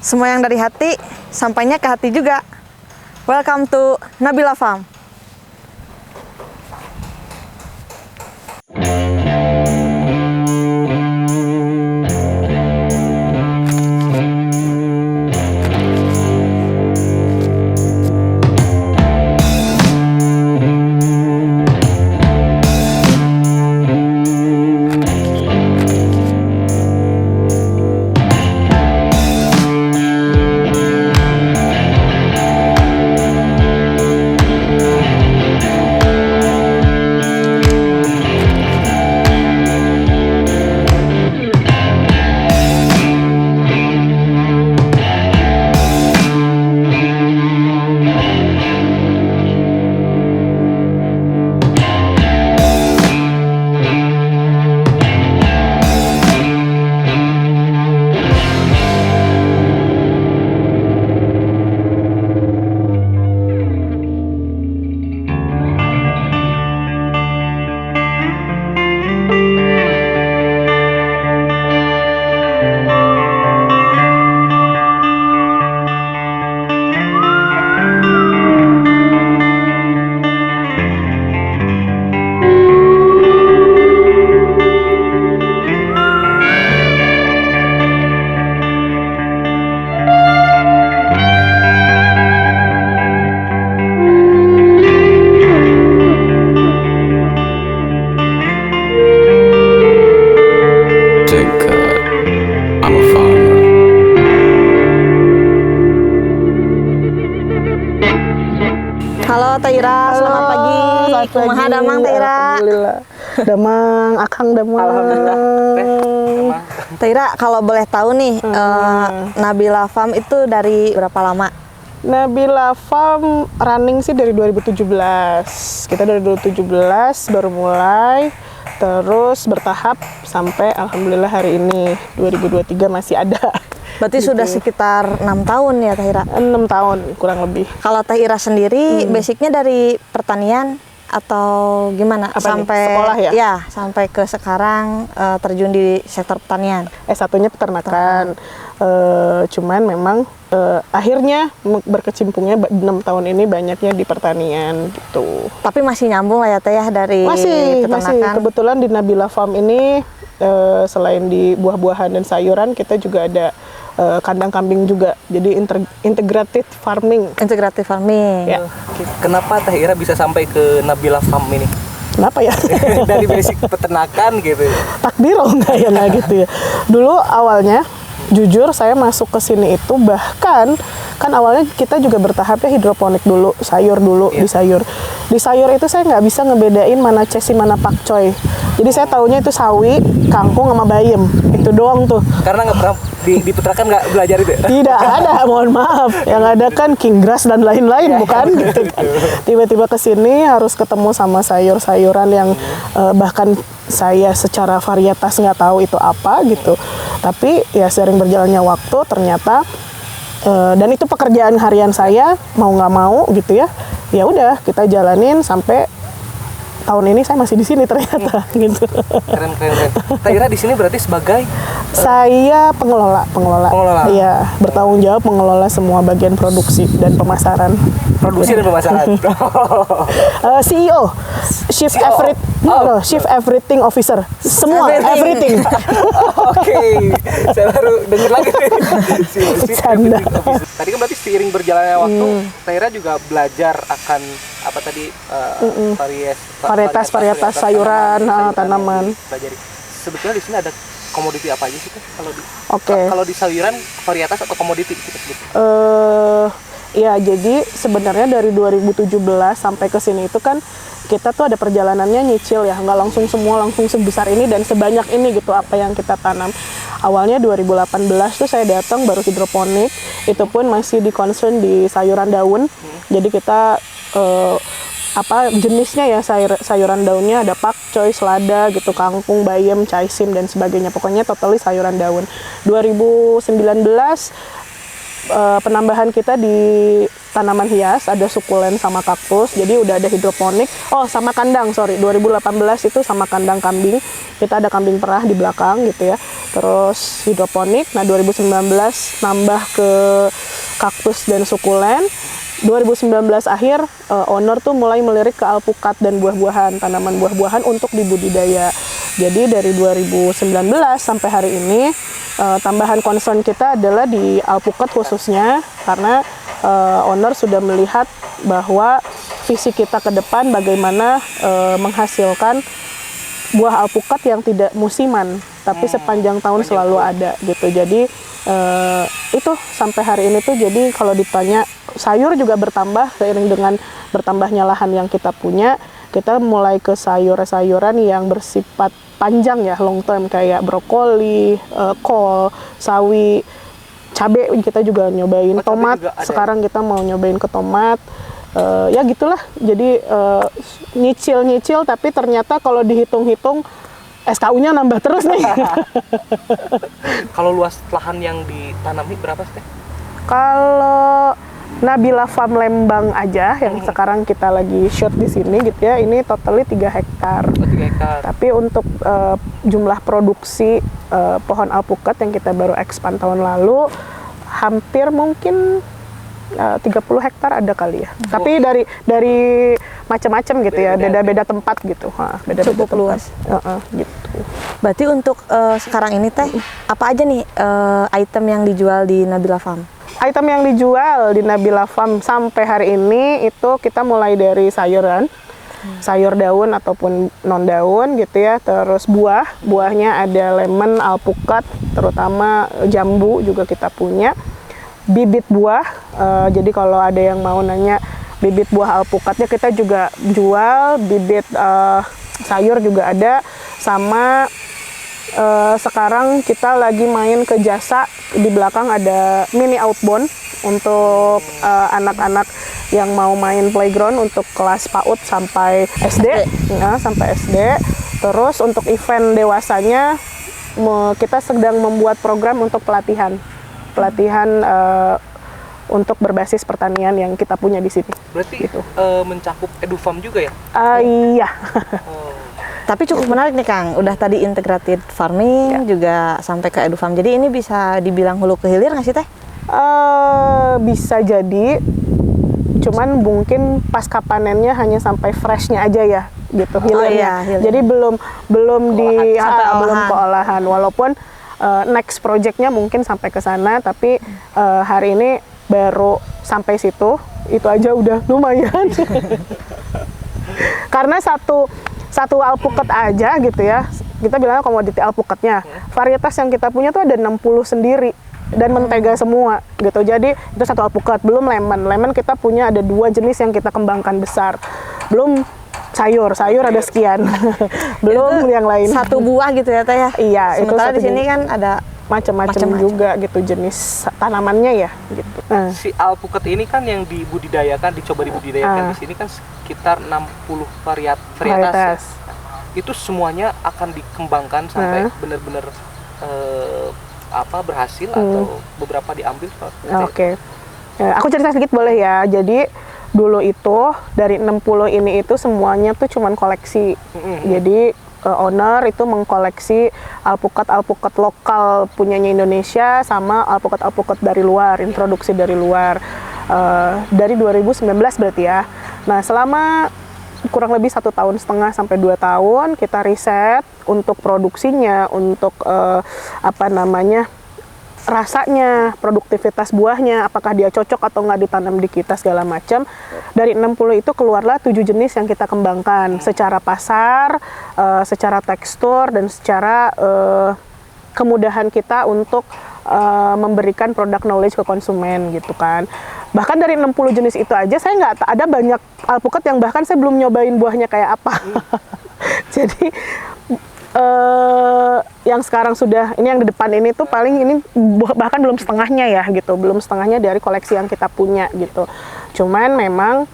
Semua yang dari hati, sampainya ke hati juga. Welcome to Nabila Farm. Halo Taira, selamat pagi. Kumaha damang Taira? Alhamdulillah. Damang, akang damang. Alhamdulillah. Taira, kalau boleh tahu nih, Nabila Farm itu dari berapa lama? Nabila Farm running sih dari 2017. Kita dari 2017 baru mulai, terus bertahap sampai alhamdulillah hari ini 2023 masih ada. Berarti gitu. sudah sekitar 6 tahun ya Taira? 6 tahun kurang lebih. Kalau Taira sendiri, basicnya dari pertanian atau gimana? Apa sampai nih, sekolah ya? Ya, sampai ke sekarang terjun di sektor pertanian. S1-nya peternakan. Cuman memang akhirnya berkecimpungnya 6 tahun ini banyaknya di pertanian gitu. Tapi masih nyambung lah ya Teh ya dari Masih. peternakan. Kebetulan di Nabila Farm ini selain di buah-buahan dan sayuran, kita juga ada kandang kambing juga. Jadi integrated farming. Integratif farming. Ya. Kenapa Teh Ira bisa sampai ke Nabila Farm ini? Kenapa ya? Dari basic peternakan gitu. Takdir enggak ya, enggak gitu ya. Dulu awalnya jujur saya masuk ke sini itu bahkan kan awalnya kita juga bertahapnya hidroponik dulu, sayur dulu. Di sayur itu saya nggak bisa ngebedain mana cesi mana pakcoy. Jadi saya taunya itu sawi, kangkung sama bayam, itu doang tuh. Karena nggak pernah di peternakan nggak belajar itu. Tidak ada, mohon maaf. Yang ada kan king grass dan lain-lain, bukan? Gitu kan. Tiba-tiba ke sini harus ketemu sama sayur-sayuran yang bahkan saya secara varietas nggak tahu itu apa gitu. Tapi ya sering berjalannya waktu ternyata dan itu pekerjaan harian saya mau nggak mau gitu ya. Ya udah kita jalanin sampai tahun ini saya masih di sini ternyata gitu. Keren. Teh Ira di sini berarti sebagai Saya pengelola. Pengelola. Iya, bertanggung jawab mengelola semua bagian produksi dan pemasaran. produksi dan pemasaran. CEO, Chief Everything Officer. Semua, everything. Oke, saya baru dengar lagi. Bercanda. Tadi kan berarti seiring berjalannya waktu, Teh Ira juga belajar akan apa tadi Varietas sayuran, tanaman. Pelajari. Sebetulnya di sini ada komoditi apa aja sih Teh? Oke. Kalau di sayuran varietas atau komoditi kita sebut? Ya, jadi sebenarnya dari 2017 sampai ke sini itu kan kita tuh ada perjalanannya nyicil ya, nggak langsung semua langsung sebesar ini dan sebanyak ini gitu apa yang kita tanam. Awalnya 2018 tuh saya datang baru hidroponik, itu pun masih di concern di sayuran daun. Jadi kita jenisnya ya sayuran daunnya ada pakcoy, selada gitu, kangkung, bayam, caisim dan sebagainya. Pokoknya totally sayuran daun. 2019 penambahan kita di tanaman hias, ada sukulen sama kaktus. Jadi udah ada hidroponik. Oh, sama kandang, sorry. 2018 itu sama kandang kambing. Kita ada kambing perah di belakang gitu ya. Terus hidroponik. Nah, 2019 nambah ke kaktus dan sukulen. 2019 akhir owner tuh mulai melirik ke alpukat dan buah-buahan, tanaman buah-buahan untuk dibudidaya. Jadi dari 2019 sampai hari ini tambahan concern kita adalah di alpukat khususnya, karena owner sudah melihat bahwa visi kita ke depan bagaimana menghasilkan buah alpukat yang tidak musiman tapi sepanjang tahun selalu ada gitu. Jadi itu sampai hari ini tuh, jadi kalau ditanya sayur juga bertambah seiring dengan bertambahnya lahan yang kita punya. Kita mulai ke sayur-sayuran yang bersifat panjang ya, long term, kayak brokoli, kol, sawi, cabai kita juga nyobain, tomat. Sekarang kita mau nyobain ke tomat. Ya gitulah. Jadi nyicil-nyicil, tapi ternyata kalau dihitung-hitung SKU-nya nambah terus nih. Kalau luas lahan yang ditanami berapa sih? Kalau Nabila Farm Lembang aja yang sekarang kita lagi shoot di sini gitu ya, ini totally 3 hektar. 3 hektar. Tapi untuk jumlah produksi pohon alpukat yang kita baru expand tahun lalu hampir mungkin 30 hektar ada kali ya. Tapi dari macam-macam gitu ya, beda-beda tempat gitu. Beda-beda Cukup tempat. luas. Gitu. Berarti untuk sekarang ini teh apa aja nih item yang dijual di Nabila Farm? Item yang dijual di Nabila Farm sampai hari ini itu kita mulai dari sayuran, sayur daun ataupun non daun gitu ya. Terus buahnya ada lemon, alpukat, terutama jambu juga kita punya. Bibit buah, jadi kalau ada yang mau nanya bibit buah alpukatnya kita juga jual. Bibit sayur juga ada. Sama sekarang kita lagi main ke jasa, di belakang ada mini outbound untuk anak-anak yang mau main playground untuk kelas PAUD sampai SD. Ya, sampai SD. Terus untuk event dewasanya kita sedang membuat program untuk pelatihan untuk berbasis pertanian yang kita punya di sini. Berarti gitu. Mencakup EduFarm juga ya? Iya. Tapi cukup menarik nih Kang, udah tadi integrated farming juga sampai ke EduFarm. Jadi ini bisa dibilang hulu ke hilir nggak sih Teh? Bisa jadi, cuman mungkin pasca panennya hanya sampai freshnya aja ya, gitu. Hilirnya. Hilir. Jadi belum Sampai ke olahan. Walaupun next projectnya mungkin sampai ke sana, tapi hari ini baru sampai situ. Itu aja udah lumayan. Karena satu alpukat aja gitu ya, kita bilangnya komoditi alpukatnya. Varietas yang kita punya tuh ada 60 sendiri dan mentega semua gitu. Jadi itu satu alpukat, belum lemon. Lemon kita punya ada 2 jenis yang kita kembangkan besar. Belum sayur ada sekian. Belum yang lain. Satu buah gitu ya Teh ya? Iya, sementara itu di sini kan ada macam-macam juga gitu jenis tanamannya ya gitu. Si alpukat ini kan yang dicoba dibudidayakan di sini kan sekitar 60 varietas. Ya. Itu semuanya akan dikembangkan sampai benar-benar berhasil atau beberapa diambil. Oke. Aku cerita sedikit boleh ya. Jadi dulu itu dari 60 ini itu semuanya tuh cuman koleksi. Jadi owner itu mengkoleksi alpukat lokal punyanya Indonesia sama alpukat dari luar, introduksi dari luar. Dari 2019 berarti ya. Nah, selama kurang lebih 1,5 tahun sampai 2 tahun kita riset untuk produksinya, untuk rasanya, produktivitas buahnya, apakah dia cocok atau nggak ditanam di kita segala macam. Dari 60 itu keluarlah 7 jenis yang kita kembangkan secara pasar, secara tekstur, dan secara kemudahan kita untuk memberikan produk knowledge ke konsumen gitu kan. Bahkan dari 60 jenis itu aja saya nggak ada banyak alpukat yang bahkan saya belum nyobain buahnya kayak apa. Jadi yang sekarang ini yang di depan ini tuh paling ini bahkan belum setengahnya ya gitu, belum setengahnya dari koleksi yang kita punya gitu. Cuman memang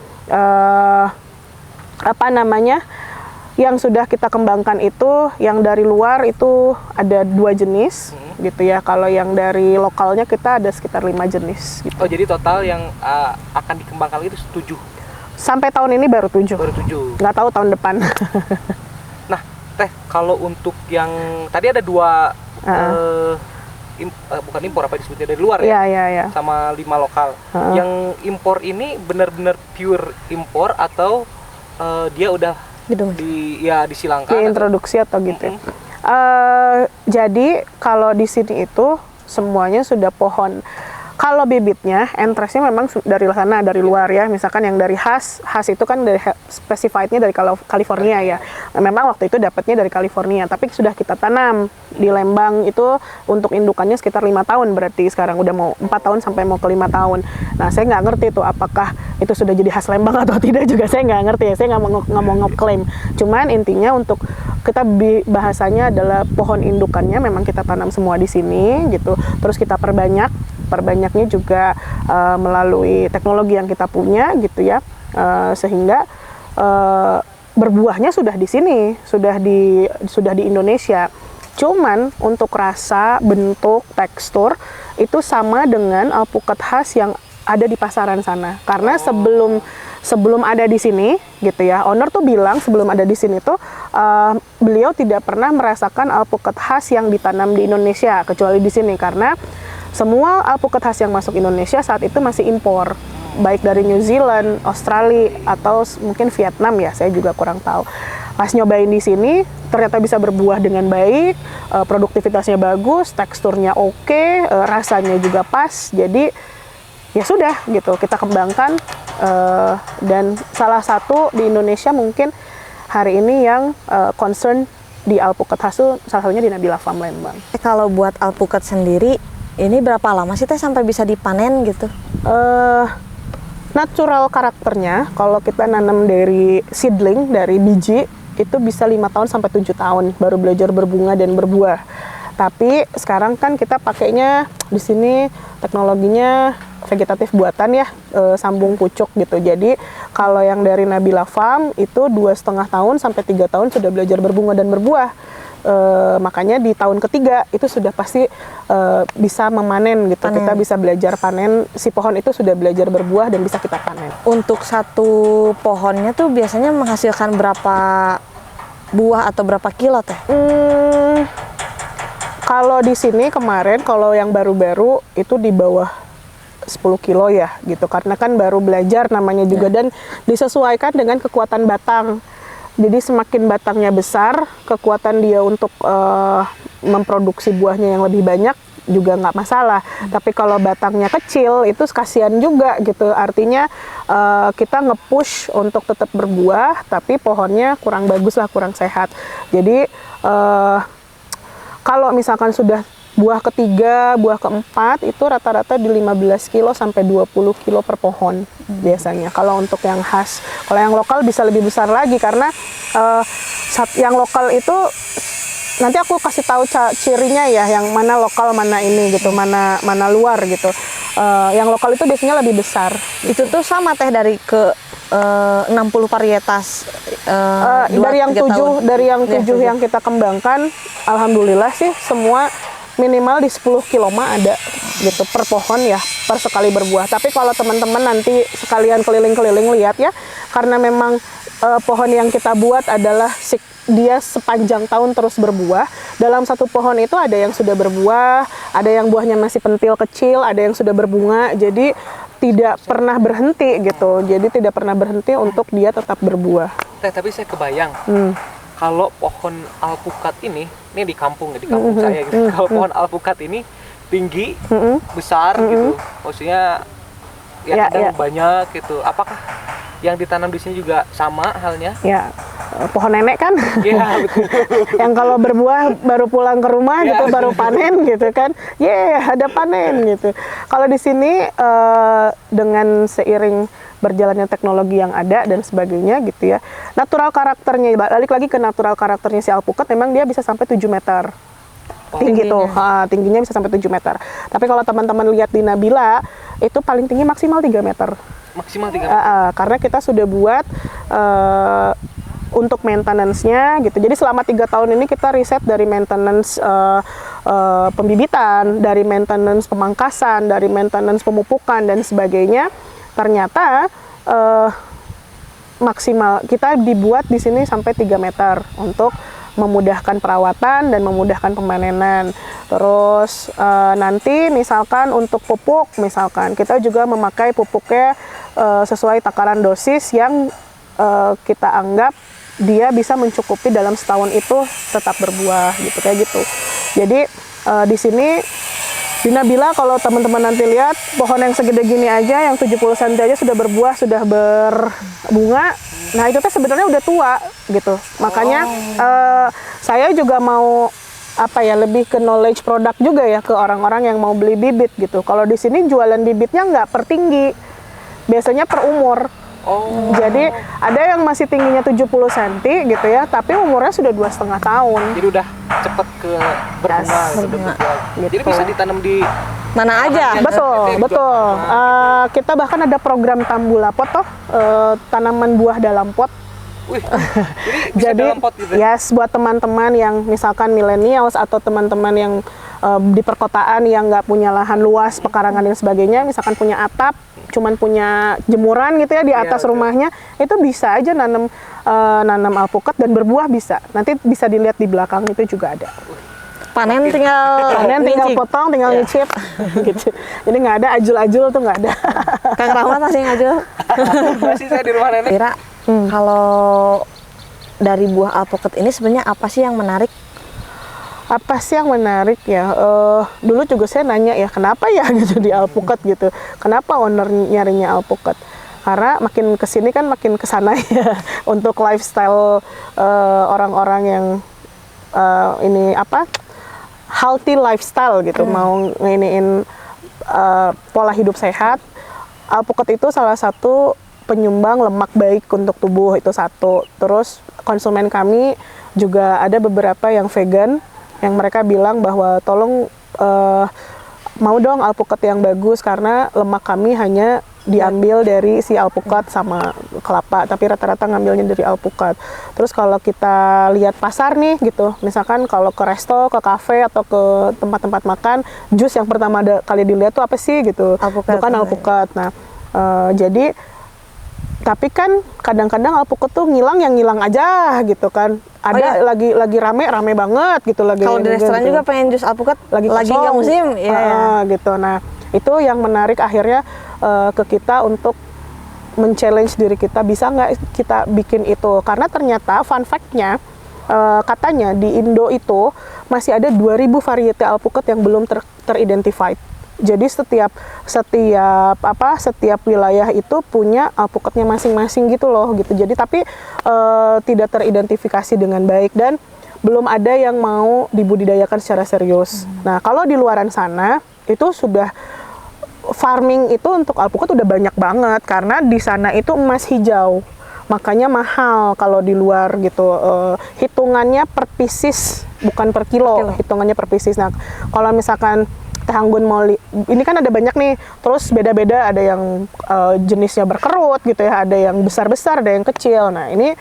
Yang sudah kita kembangkan itu, yang dari luar itu ada 2 jenis, gitu ya. Kalau yang dari lokalnya kita ada sekitar 5 jenis. Gitu. Oh, jadi total yang akan dikembangkan itu 7? Sampai tahun ini baru 7. Baru 7. Nggak tahu tahun depan. Nah, Teh, kalau untuk yang tadi ada 2 bukan impor, apa disebutnya, dari luar ya? Iya. Sama 5 lokal. Yang impor ini benar-benar pure impor atau dia udah disilangkan? Diintroduksi atau gitu. Jadi kalau di sini itu semuanya sudah pohon. Kalau bibitnya, entrestnya memang dari sana, dari luar ya. Misalkan yang dari khas itu kan dari specified-nya dari California ya. Memang waktu itu dapatnya dari California, tapi sudah kita tanam di Lembang itu untuk indukannya sekitar 5 tahun berarti sekarang udah mau 4 tahun sampai mau ke 5 tahun. Nah, saya nggak ngerti tuh apakah itu sudah jadi khas Lembang atau tidak juga saya nggak ngerti ya. Saya nggak mau ngeklaim. Cuman intinya untuk kita bahasanya adalah pohon indukannya memang kita tanam semua di sini gitu. Terus kita perbanyaknya juga melalui teknologi yang kita punya gitu ya, sehingga berbuahnya sudah di sini, sudah di Indonesia. Cuman untuk rasa, bentuk, tekstur itu sama dengan alpukat khas yang ada di pasaran sana. Karena sebelum ada di sini gitu ya, owner tuh bilang sebelum ada di sini tuh beliau tidak pernah merasakan alpukat khas yang ditanam di Indonesia kecuali di sini, karena semua alpukat khas yang masuk Indonesia saat itu masih impor, baik dari New Zealand, Australia, atau mungkin Vietnam ya, saya juga kurang tahu. Pas nyobain di sini, ternyata bisa berbuah dengan baik, produktivitasnya bagus, teksturnya oke, rasanya juga pas, jadi ya sudah gitu, kita kembangkan, dan salah satu di Indonesia mungkin hari ini yang concern di alpukat khas itu salah satunya di Nabila Farm Lembang. Kalau buat alpukat sendiri, ini berapa lama sih Teh sampai bisa dipanen gitu? Natural karakternya, kalau kita nanam dari seedling, dari biji, itu bisa 5 tahun sampai 7 tahun baru belajar berbunga dan berbuah. Tapi sekarang kan kita pakainya di sini teknologinya vegetatif buatan ya, sambung pucuk gitu. Jadi kalau yang dari Nabila Farm itu 2,5 tahun sampai 3 tahun sudah belajar berbunga dan berbuah. Makanya di tahun ketiga itu sudah pasti bisa memanen gitu. Kita bisa belajar panen, si pohon itu sudah belajar berbuah dan bisa kita panen. Untuk satu pohonnya tuh biasanya menghasilkan berapa buah atau berapa kilo Teh? Kalau di sini kemarin, kalau yang baru-baru itu di bawah 10 kilo ya gitu, karena kan baru belajar namanya juga, dan disesuaikan dengan kekuatan batang. Jadi semakin batangnya besar, kekuatan dia untuk memproduksi buahnya yang lebih banyak juga nggak masalah. Tapi kalau batangnya kecil, itu kasihan juga gitu. Artinya kita nge-push untuk tetap berbuah, tapi pohonnya kurang bagus lah, kurang sehat. Jadi kalau misalkan sudah buah ketiga, buah keempat, itu rata-rata di 15 kilo sampai 20 kilo per pohon biasanya. Kalau untuk yang khas, kalau yang lokal bisa lebih besar lagi, karena yang lokal itu nanti aku kasih tahu cirinya ya, yang mana lokal, mana ini gitu, mana luar gitu. Yang lokal itu biasanya lebih besar. Itu tuh sama Teh dari ke 60 varietas dari yang 7 yang kita kembangkan, alhamdulillah sih semua minimal di 10 kilo mah ada gitu per pohon ya, per sekali berbuah. Tapi kalau teman-teman nanti sekalian keliling-keliling lihat ya, karena memang pohon yang kita buat adalah dia sepanjang tahun terus berbuah. Dalam satu pohon itu ada yang sudah berbuah, ada yang buahnya masih pentil kecil, ada yang sudah berbunga. Jadi tidak pernah berhenti gitu. Jadi tidak pernah berhenti untuk dia tetap berbuah. Tapi saya kebayang kalau pohon alpukat ini di kampung saya gitu. Kalau pohon alpukat ini tinggi, besar gitu, maksudnya ya kadang banyak gitu. Apakah yang ditanam di sini juga sama halnya? Ya, pohon nenek kan. Iya, betul. Yang kalau berbuah baru pulang ke rumah gitu, baru panen gitu kan. Ada panen gitu. Kalau di sini dengan seiring berjalannya teknologi yang ada dan sebagainya gitu ya, natural karakternya, balik lagi ke natural karakternya si alpukat, memang dia bisa sampai 7 meter tinggi tuh, tingginya bisa sampai 7 meter. Tapi kalau teman-teman lihat di Nabila, itu paling tinggi maksimal 3 meter. Maksimal 3 meter? Karena kita sudah buat untuk maintenance-nya gitu. Jadi selama 3 tahun ini kita riset dari maintenance pembibitan, dari maintenance pemangkasan, dari maintenance pemupukan dan sebagainya. Ternyata maksimal kita dibuat di sini sampai 3 meter untuk memudahkan perawatan dan memudahkan pemanenan. Terus nanti misalkan untuk pupuk, misalkan kita juga memakai pupuknya sesuai takaran dosis yang kita anggap dia bisa mencukupi dalam setahun itu tetap berbuah gitu, kayak gitu. Jadi di sini Dina bilang kalau teman-teman nanti lihat pohon yang segede gini aja, yang 70 cm aja sudah berbuah, sudah berbunga. Nah itu tuh sebenarnya udah tua gitu. Makanya saya juga mau apa ya, lebih ke knowledge produk juga ya ke orang-orang yang mau beli bibit gitu. Kalau di sini jualan bibitnya nggak per tinggi, biasanya per umur. Jadi ada yang masih tingginya 70 cm gitu ya, tapi umurnya sudah 2,5 tahun. Jadi udah cepet ke berbunga, gitu. Jadi bisa ditanam di Mana aja. Betul, betul. Kita bahkan ada program tambula pot toh, tanaman buah dalam pot. Wih, jadi bisa Jadi dalam pot gitu ya? yes, buat teman-teman yang misalkan millennials atau teman-teman yang di perkotaan yang nggak punya lahan luas, pekarangan dan sebagainya, misalkan punya atap, cuman punya jemuran gitu ya di atas rumahnya, itu bisa aja nanam alpukat dan berbuah bisa. Nanti bisa dilihat di belakang itu juga ada. Panen tinggal Tinggal potong, tinggal nyicip gitu. Jadi nggak ada ajul-ajul tuh nggak ada. Kang Rahmat masih ngajul. Masih saya di rumah nenek. Kira kalau dari buah alpukat ini sebenarnya apa sih yang menarik? Apa sih yang menarik ya? Dulu juga saya nanya ya, kenapa ya gitu di alpukat gitu? Kenapa owner nyarinya alpukat? Karena makin kesini kan makin kesana ya untuk lifestyle orang-orang yang ini apa, healthy lifestyle gitu, mau nginiin pola hidup sehat. Alpukat itu salah satu penyumbang lemak baik untuk tubuh, itu satu. Terus konsumen kami juga ada beberapa yang vegan, yang mereka bilang bahwa tolong mau dong alpukat yang bagus karena lemak kami hanya diambil dari si alpukat sama kelapa, tapi rata-rata ngambilnya dari alpukat. Terus kalau kita lihat pasar nih gitu, misalkan kalau ke resto, ke kafe atau ke tempat-tempat makan, jus yang pertama kali dilihat tuh apa sih gitu? Alpukat. Bukan alpukat. Nah, jadi tapi kan kadang-kadang alpukat tuh ngilang aja gitu kan. Ada lagi rame banget gitu lagi. Kalau di restoran juga pengen jus alpukat lagi nggak musim, ya. Gitu. Nah, itu yang menarik akhirnya ke kita untuk men-challenge diri kita, bisa nggak kita bikin itu? Karena ternyata fun fact-nya katanya di Indo itu masih ada 2.000 varietas alpukat yang belum teridentified. Jadi setiap wilayah itu punya alpukatnya masing-masing gitu loh gitu. Jadi tapi tidak teridentifikasi dengan baik dan belum ada yang mau dibudidayakan secara serius. Nah, kalau di luaran sana itu sudah farming itu untuk alpukat udah banyak banget karena di sana itu emas hijau. Makanya mahal kalau di luar gitu. Hitungannya per pieces bukan per kilo, hitungannya per pieces. Nah, kalau misalkan teh anggun mau ini kan ada banyak nih, terus beda-beda, ada yang jenisnya berkerut gitu ya, ada yang besar-besar, ada yang kecil. Nah, ini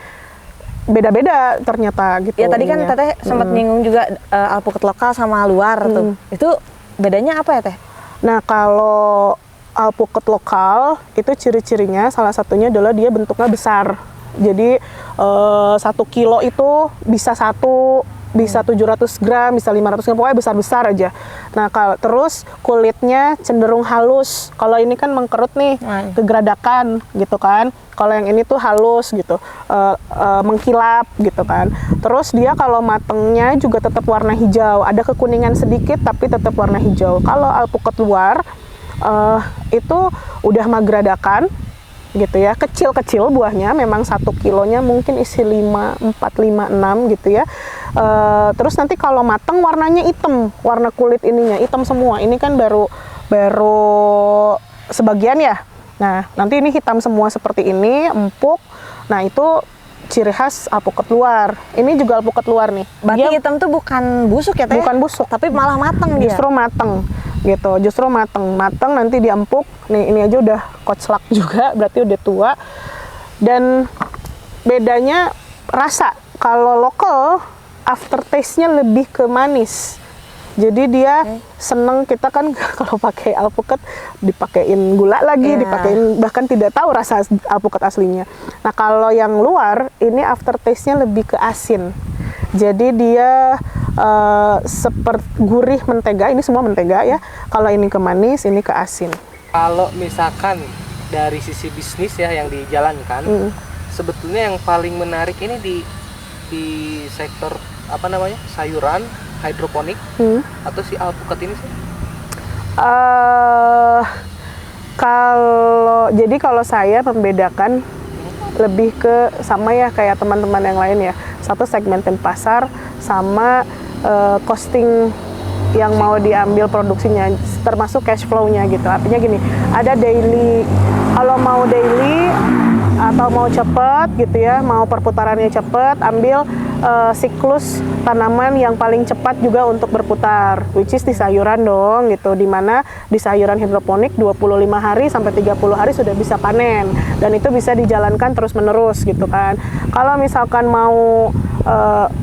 beda-beda ternyata gitu. Ya tadi kan Teteh sempat nyinggung juga alpukat lokal sama luar tuh. Itu bedanya apa ya Teh? Nah, kalau alpukat lokal itu ciri-cirinya salah satunya adalah dia bentuknya besar. Jadi 1 kilo itu bisa 700 gram, bisa 500 gram, pokoknya besar-besar aja. Nah, terus kulitnya cenderung halus. Kalau ini kan mengkerut nih, kegeradakan gitu kan. Kalau yang ini tuh halus gitu, mengkilap gitu kan. Terus dia kalau matengnya juga tetap warna hijau, ada kekuningan sedikit tapi tetap warna hijau. Kalau alpukat luar itu udah magradakan gitu ya, kecil-kecil buahnya, memang 1 kilonya mungkin isi 4, 5, 6 gitu ya. Terus nanti kalau mateng warnanya hitam, warna kulit ininya hitam semua. Ini kan baru sebagian ya. Nah, nanti ini hitam semua seperti ini, empuk. Nah, itu ciri khas alpukat luar. Ini juga alpukat luar nih. Berarti hitam tuh bukan busuk ya Teh? Bukan busuk, tapi malah mateng dia. Justru mateng gitu, justru mateng nanti diempuk. Nih, ini aja udah koclak juga, berarti udah tua. Dan bedanya rasa. Kalau lokal, aftertaste-nya lebih ke manis. Jadi dia seneng, kita kan kalau pakai alpukat dipakein gula lagi, dipakein, bahkan tidak tahu rasa alpukat aslinya. Nah kalau yang luar, ini aftertaste-nya lebih ke asin. Jadi dia seperti gurih mentega, ini semua mentega ya. Kalau ini ke manis, ini ke asin. Kalau misalkan dari sisi bisnis ya yang dijalankan, sebetulnya yang paling menarik ini di sektor apa namanya, sayuran hidroponik atau si alpukat ini sih? Kalau saya membedakan lebih ke sama ya kayak teman-teman yang lain ya. Satu segmentin pasar sama costing yang mau diambil produksinya, termasuk cash flow-nya gitu. Artinya gini, ada daily, kalau mau daily atau mau cepet gitu ya, mau perputarannya cepet, ambil siklus tanaman yang paling cepat juga untuk berputar, which is di sayuran dong gitu, dimana di sayuran hidroponik 25 hari sampai 30 hari sudah bisa panen, dan itu bisa dijalankan terus menerus gitu kan. Kalau misalkan mau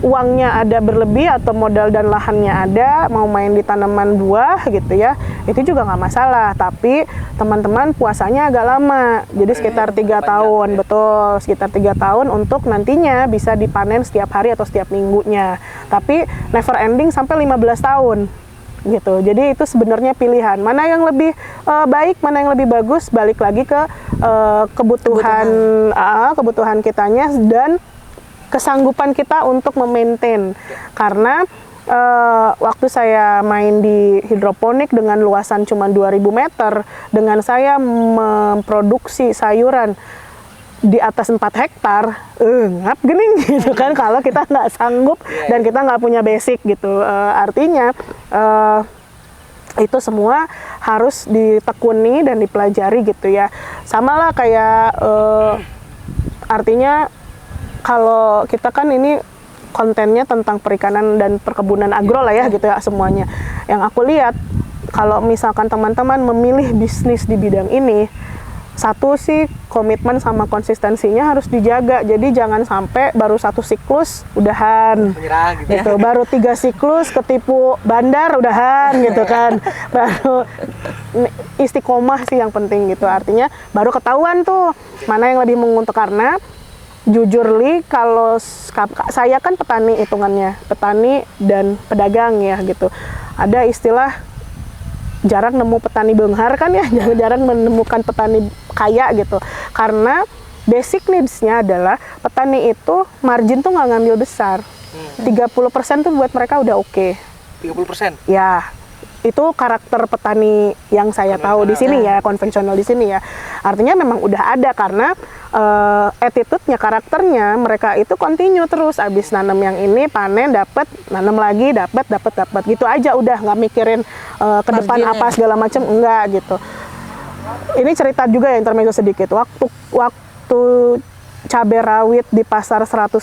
uangnya ada berlebih atau modal dan lahannya ada, mau main di tanaman buah gitu ya, itu juga nggak masalah, tapi teman-teman puasanya agak lama, jadi sekitar 3 tahun, betul, sekitar 3 tahun untuk nantinya bisa dipanen setiap hari atau setiap minggunya, tapi never ending sampai 15 tahun gitu. Jadi itu sebenarnya pilihan mana yang lebih baik, mana yang lebih bagus, balik lagi ke kebutuhan kitanya dan kesanggupan kita untuk memaintain. Karena waktu saya main di hidroponik dengan luasan cuma 2000 meter, dengan saya memproduksi sayuran di atas 4 hektar, ngap gening gitu kan, kalau kita nggak sanggup dan kita nggak punya basic gitu. Artinya itu semua harus ditekuni dan dipelajari gitu ya. Sama lah kayak artinya kalau kita kan ini kontennya tentang perikanan dan perkebunan agro lah ya gitu ya semuanya. Yang aku lihat kalau misalkan teman-teman memilih bisnis di bidang ini, satu sih komitmen sama konsistensinya harus dijaga. Jadi jangan sampai baru 1 siklus udahan Menyerah gitu. baru 3 siklus ketipu bandar udahan gitu kan. Baru istiqomah sih yang penting gitu. Artinya baru ketahuan tuh mana yang lebih menguntungkan. Karena jujur Li, kalau saya kan petani hitungannya, petani dan pedagang ya gitu. Ada istilah jarang nemu petani benghar kan ya, jarang menemukan petani kaya gitu. Karena basic needs-nya adalah petani itu margin tuh nggak ngambil besar. 30% tuh buat mereka udah oke. 30%? Ya, itu karakter petani yang saya tahu di sini ya, konvensional di sini ya. Artinya memang udah ada karena attitude-nya, karakternya mereka itu continue terus, abis nanam yang ini panen dapat, nanam lagi dapat gitu aja, udah nggak mikirin ke depan apa segala macam, enggak gitu. Ini cerita juga ya, intermezzo sedikit. Waktu cabai rawit di pasar 120.000,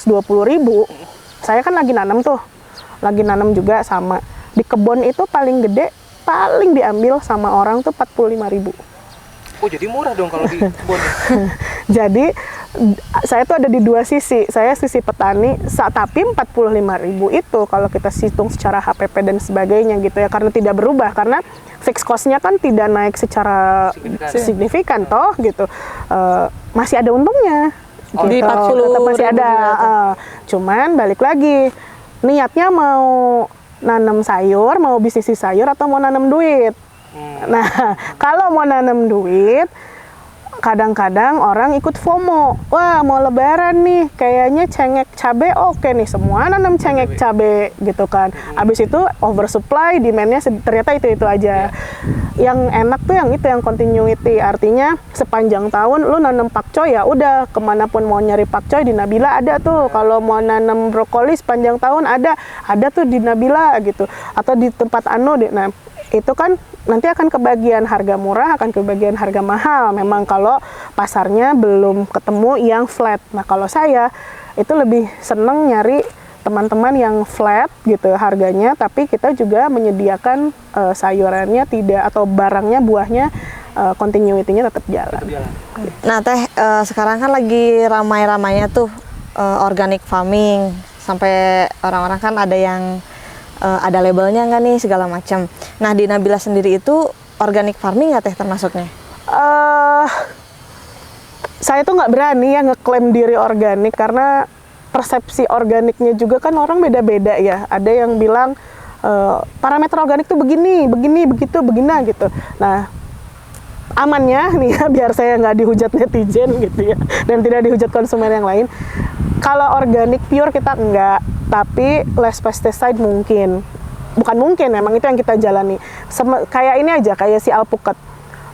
saya kan lagi nanam tuh, lagi nanam juga sama. Di kebun itu paling gede, paling diambil sama orang tuh 45.000. Oh jadi murah dong kalau di kebun. Jadi saya tuh ada di dua sisi. Saya sisi petani, tapi 45.000 itu kalau kita hitung secara HPP dan sebagainya gitu ya, karena tidak berubah, karena fixed cost-nya kan tidak naik secara signifikan toh gitu. Masih ada untungnya. Oh, gitu. di 40.000 tetap masih ada. Cuman balik lagi, niatnya mau nanam sayur, mau bisnis sayur atau mau nanam duit. Nah, kalau mau nanam duit, kadang-kadang orang ikut FOMO. Wah, mau lebaran nih, kayaknya cengek cabe oke nih, semua nanam cengek cabe gitu kan. Abis itu oversupply, demand-nya ternyata itu aja. Yang enak tuh yang itu, yang continuity. Artinya sepanjang tahun lu nanam pakcoy ya udah, kemanapun mau nyari pakcoy di Nabila ada tuh. Kalau mau nanam brokoli sepanjang tahun ada tuh di Nabila gitu. Atau di tempat nah itu kan nanti akan kebagian harga murah, akan kebagian harga mahal. Memang kalau pasarnya belum ketemu yang flat. Nah kalau saya itu lebih seneng nyari teman-teman yang flat gitu harganya, tapi kita juga menyediakan sayurannya tidak, atau barangnya, buahnya continuity-nya tetap jalan. Nah Teh, sekarang kan lagi ramai-ramainya tuh organic farming, sampai orang-orang kan ada yang ada labelnya nggak nih segala macam. Nah di Nabila sendiri itu organic farming nggak teh termasuknya? Saya tuh nggak berani ya ngeklaim diri organik karena persepsi organiknya juga kan orang beda-beda ya. Ada yang bilang parameter organik tuh begini, begitu, begina gitu. Nah, amannya nih ya, biar saya nggak dihujat netizen gitu ya, dan tidak dihujat konsumen yang lain. Kalau organik pure kita enggak, tapi less pesticide mungkin. Bukan mungkin, memang itu yang kita jalani. Kayak ini aja, kayak si alpukat.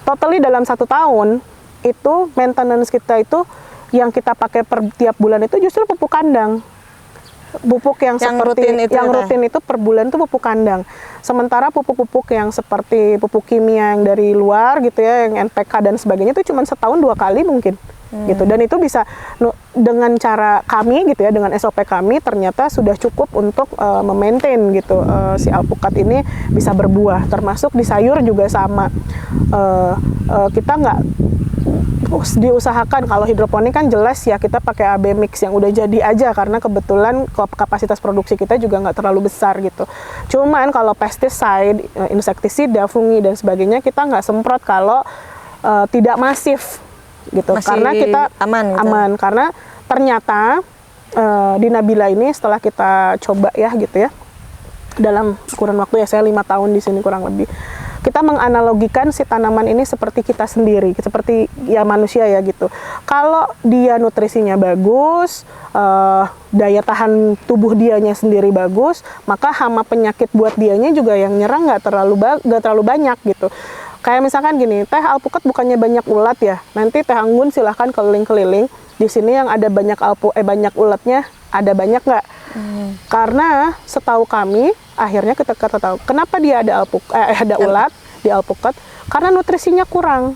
Totally dalam 1 tahun, itu maintenance kita itu yang kita pakai per tiap bulan itu justru pupuk kandang. Pupuk yang seperti rutin itu per bulan itu pupuk kandang. Sementara pupuk-pupuk yang seperti pupuk kimia yang dari luar gitu ya, yang NPK dan sebagainya itu cuma setahun 2 kali mungkin. Gitu. Dan itu bisa dengan cara kami gitu ya, dengan SOP kami ternyata sudah cukup untuk memaintain gitu si alpukat ini bisa berbuah. Termasuk di sayur juga sama. Kita nggak diusahakan kalau hidroponik kan jelas ya kita pakai AB mix yang udah jadi aja karena kebetulan kapasitas produksi kita juga nggak terlalu besar gitu. Cuman kalau pesticide, insektisida, fungi dan sebagainya kita nggak semprot kalau tidak masif gitu. Masih karena kita aman karena ternyata di Nabila ini setelah kita coba ya gitu ya dalam kurun waktu ya saya 5 tahun di sini kurang lebih. Kita menganalogikan si tanaman ini seperti kita sendiri, seperti ya manusia ya gitu. Kalau dia nutrisinya bagus, daya tahan tubuh dianya sendiri bagus, maka hama penyakit buat dianya juga yang nyerang nggak terlalu banyak gitu. Kayak misalkan gini, teh alpukat bukannya banyak ulat ya. Nanti teh anggun silahkan keliling-keliling. Di sini yang ada banyak banyak ulatnya, ada banyak nggak? Karena setahu kami, akhirnya kita tahu kenapa dia ada ulat di alpukat, karena nutrisinya kurang.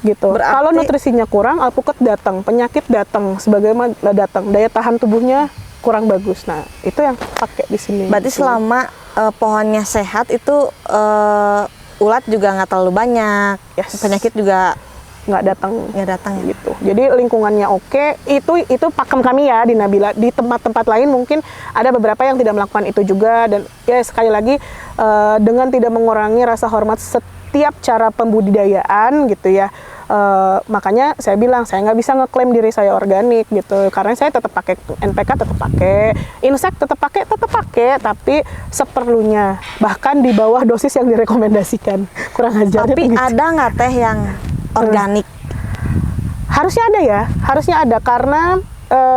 Gitu. Kalau nutrisinya kurang, alpukat datang, penyakit datang, sebagaimana datang, daya tahan tubuhnya kurang bagus. Nah, itu yang pakai di sini. Berarti gitu. selama pohonnya sehat itu ulat juga nggak terlalu banyak, penyakit juga nggak datang ya? Gitu. Jadi lingkungannya oke. Itu pakem kami ya di Nabila. Di tempat-tempat lain mungkin ada beberapa yang tidak melakukan itu juga, dan ya sekali lagi dengan tidak mengurangi rasa hormat setiap cara pembudidayaan gitu ya. Makanya saya bilang saya nggak bisa ngeklaim diri saya organik gitu, karena saya tetap pakai NPK, tetap pakai insek, tetap pakai, tapi seperlunya, bahkan di bawah dosis yang direkomendasikan. Kurang ajar. Tapi gitu. Ada nggak teh yang organik? Harusnya ada ya, harusnya ada karena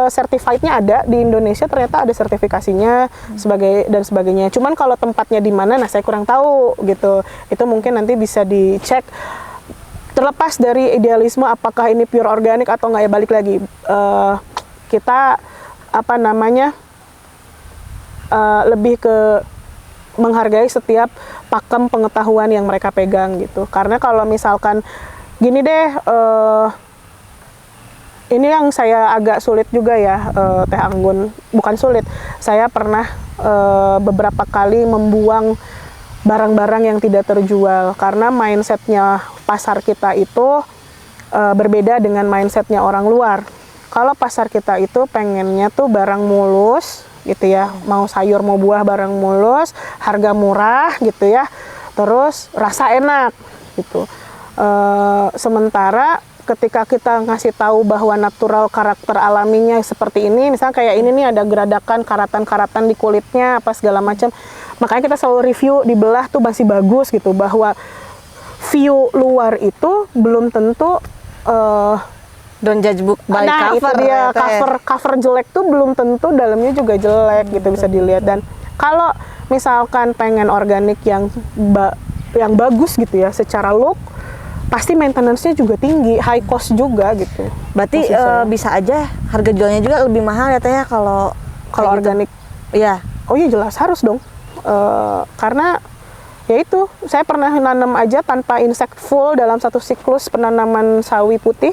certified-nya ada di Indonesia, ternyata ada sertifikasinya dan sebagainya. Cuman kalau tempatnya di mana, nah saya kurang tahu gitu. Itu mungkin nanti bisa dicek. Terlepas dari idealisme apakah ini pure organik atau nggak ya, balik lagi kita lebih ke menghargai setiap pakem pengetahuan yang mereka pegang gitu. Karena kalau misalkan gini deh, ini yang saya agak sulit juga ya, Teh Anggun. Bukan sulit, saya pernah beberapa kali membuang barang-barang yang tidak terjual karena mindsetnya pasar kita itu berbeda dengan mindsetnya orang luar. Kalau pasar kita itu pengennya tuh barang mulus gitu ya, mau sayur mau buah barang mulus, harga murah gitu ya, terus rasa enak gitu. Sementara ketika kita ngasih tahu bahwa natural karakter alaminya seperti ini, misalnya kayak ini nih ada geradakan karatan-karatan di kulitnya apa segala macam, makanya kita selalu review dibelah tuh masih bagus gitu, bahwa view luar itu belum tentu don't judge book by cover. Itu dia, cover jelek tuh belum tentu dalamnya juga jelek gitu, bisa dilihat. Dan kalau misalkan pengen organik yang bagus gitu ya secara look, pasti maintenance-nya juga tinggi, high cost juga gitu. Berarti bisa aja harga jualnya juga lebih mahal ya Teh ya kalau organik. Iya. Oh iya jelas harus dong. Karena ya itu, saya pernah nanam aja tanpa insect full dalam satu siklus penanaman sawi putih.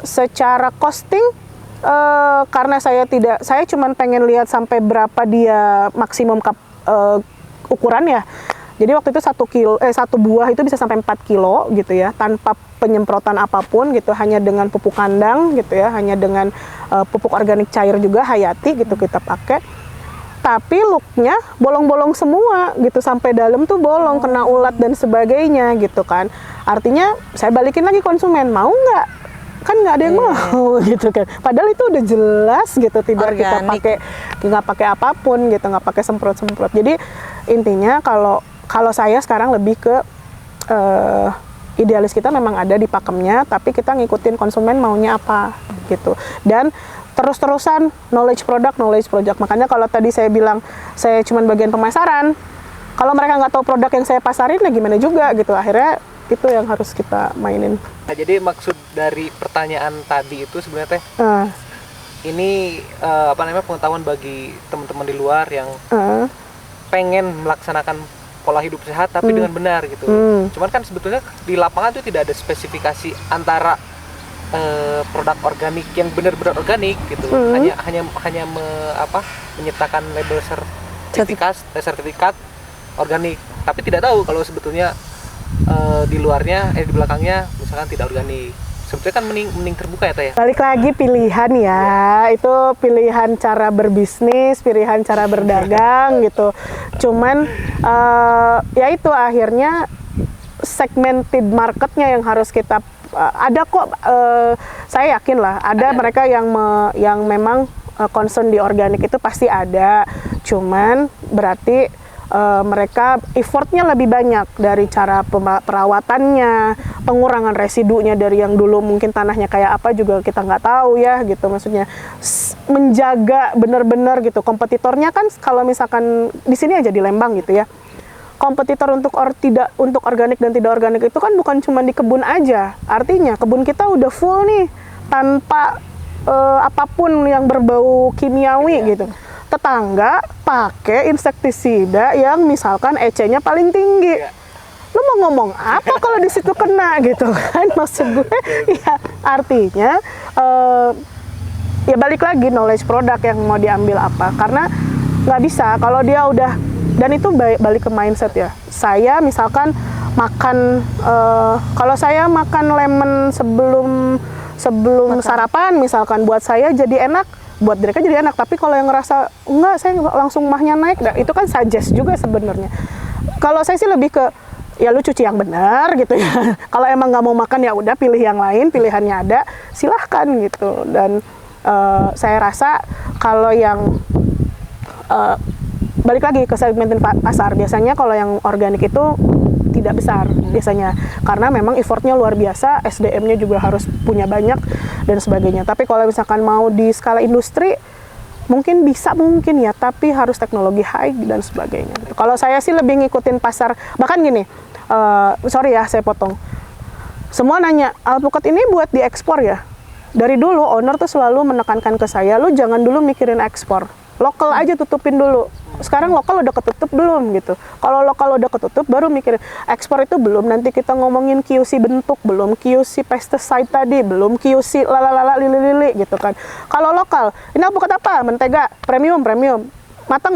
Secara costing karena saya cuma pengen lihat sampai berapa dia maksimum ukurannya. Jadi waktu itu satu buah itu bisa sampai 4 kilo gitu ya, tanpa penyemprotan apapun gitu, hanya dengan pupuk kandang gitu ya, hanya dengan pupuk organik cair juga Hayati gitu kita pakai. Tapi looknya bolong-bolong semua gitu, sampai dalam tuh bolong, kena ulat dan sebagainya gitu kan. Artinya saya balikin lagi konsumen, mau nggak? Kan nggak ada yang mau gitu kan. Padahal itu udah jelas gitu, tidak kita pakai, nggak pakai apapun gitu, nggak pakai semprot-semprot. Jadi intinya kalau saya sekarang lebih ke idealis kita memang ada di pakemnya, tapi kita ngikutin konsumen maunya apa gitu. Dan terus-terusan knowledge product. Makanya kalau tadi saya bilang saya cuma bagian pemasaran, kalau mereka nggak tahu produk yang saya pasarin, ya gimana juga gitu. Akhirnya itu yang harus kita mainin. Nah, jadi maksud dari pertanyaan tadi itu sebenarnya teh, ini pengetahuan bagi teman-teman di luar yang pengen melaksanakan pola hidup sehat tapi dengan benar gitu. Cuman kan sebetulnya di lapangan itu tidak ada spesifikasi antara produk organik yang benar-benar organik gitu. Hanya menyertakan label sertifikat organik, tapi tidak tahu kalau sebetulnya di luarnya di belakangnya misalkan tidak organik. Sebetulnya kan mending terbuka ya Teh ya. Balik lagi pilihan ya, itu pilihan cara berbisnis, pilihan cara berdagang gitu. Cuman ya itu akhirnya segmented marketnya yang harus kita ada kok, saya yakin lah ada mereka yang memang concern di organik itu pasti ada. Cuman berarti mereka effortnya lebih banyak dari cara perawatannya, pengurangan residunya dari yang dulu mungkin tanahnya kayak apa juga kita nggak tahu ya gitu. Maksudnya menjaga benar-benar gitu. Kompetitornya kan kalau misalkan di sini aja di Lembang gitu ya, kompetitor untuk organik dan tidak organik itu kan bukan cuma di kebun aja. Artinya kebun kita udah full nih tanpa apapun yang berbau kimiawi gitu. Tetangga pakai insektisida yang misalkan EC-nya paling tinggi. Lu mau ngomong apa kalau di situ kena gitu kan? Maksud gue ya artinya ya balik lagi knowledge produk yang mau diambil apa. Karena nggak bisa kalau dia udah, dan itu balik ke mindset ya. Saya misalkan makan, kalau saya makan lemon sebelum sarapan misalkan, buat saya jadi enak, buat mereka jadi enak. Tapi kalau yang ngerasa enggak, saya langsung mahnya naik, nah, itu kan suggest juga sebenarnya. Kalau saya sih lebih ke ya lu cuci yang benar gitu ya. Kalau emang nggak mau makan ya udah pilih yang lain, pilihannya ada, silahkan gitu. Dan saya rasa kalau yang balik lagi ke segmentin pasar, biasanya kalau yang organik itu tidak besar biasanya, karena memang effortnya luar biasa, SDM-nya juga harus punya banyak dan sebagainya. Tapi kalau misalkan mau di skala industri mungkin ya, tapi harus teknologi high dan sebagainya gitu. Kalau saya sih lebih ngikutin pasar. Bahkan gini, sorry ya saya potong, semua nanya alpukat ini buat diekspor ya. Dari dulu owner tuh selalu menekankan ke saya, lu jangan dulu mikirin ekspor, lokal aja tutupin dulu. Sekarang lokal udah ketutup belum gitu. Kalau lokal udah ketutup baru mikirin ekspor, itu belum. Nanti kita ngomongin QC bentuk, belum QC pesticide tadi, belum QC lili gitu kan. Kalau lokal, ini alpukat apa? Mentega, premium,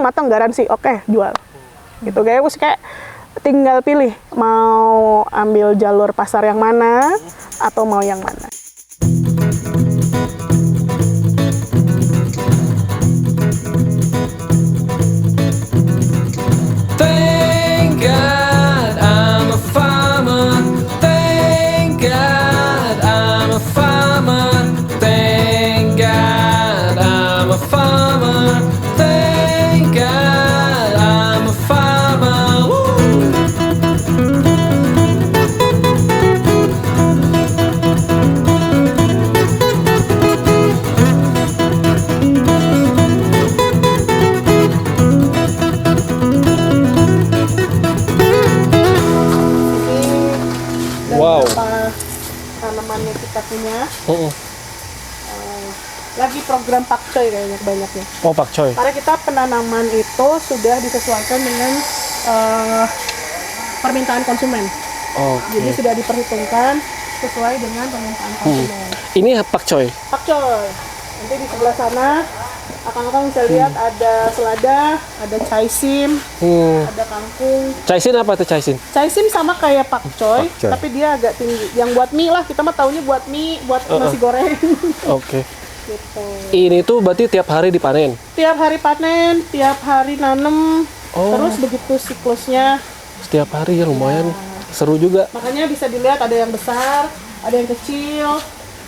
matang garansi, oke, jual. Gitu kayak tinggal pilih mau ambil jalur pasar yang mana atau mau yang mana. Thank God I'm a farmer. Thank God I'm a farmer. Thank God I'm a farmer. Thank God I'm a farmer. Woo! Tanamannya kita punya. Lagi program pakcoy kayaknya banyaknya. Oh, pakcoy. Karena kita penanaman itu sudah disesuaikan dengan permintaan konsumen. Jadi sudah diperhitungkan sesuai dengan permintaan konsumen. Ini pakcoy. Pakcoy. Nanti di sebelah sana Akang bisa lihat ada selada, ada caisim, ada kangkung. Caisin apa tuh caisin? Caisim sama kayak pakcoy, Pakcoy. tapi dia agak tinggi. Yang buat mie lah, kita mah taunya buat mie, buat nasi goreng. Oke. Gitu. Ini tuh berarti tiap hari dipanen. Tiap hari panen, tiap hari nanem, Oh. terus begitu siklusnya. Setiap hari ya lumayan seru juga. Makanya bisa dilihat ada yang besar, ada yang kecil.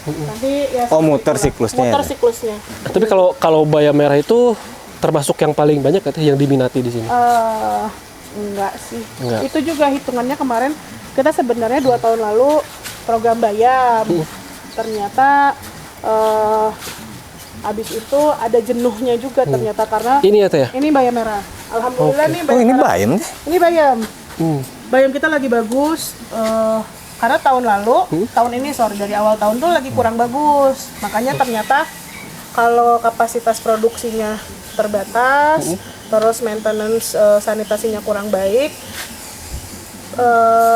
Nanti ya Oh, seperti muter itulah. siklusnya Muter ya? siklusnya. Tapi kalau bayam merah itu termasuk yang paling banyak katanya yang diminati di sini. Enggak sih. Enggak. Itu juga hitungannya kemarin kita sebenarnya 2 tahun lalu program bayam. Ternyata habis itu ada jenuhnya juga ternyata karena Ini ya teh ya? ini bayam merah. Alhamdulillah nih bayam Oh, ini merah. bayam nih? Ini bayam. Hmm. Bayam kita lagi bagus. Karena tahun lalu, tahun ini dari awal tahun tuh lagi kurang bagus. Makanya ternyata kalau kapasitas produksinya terbatas, terus maintenance sanitasinya kurang baik,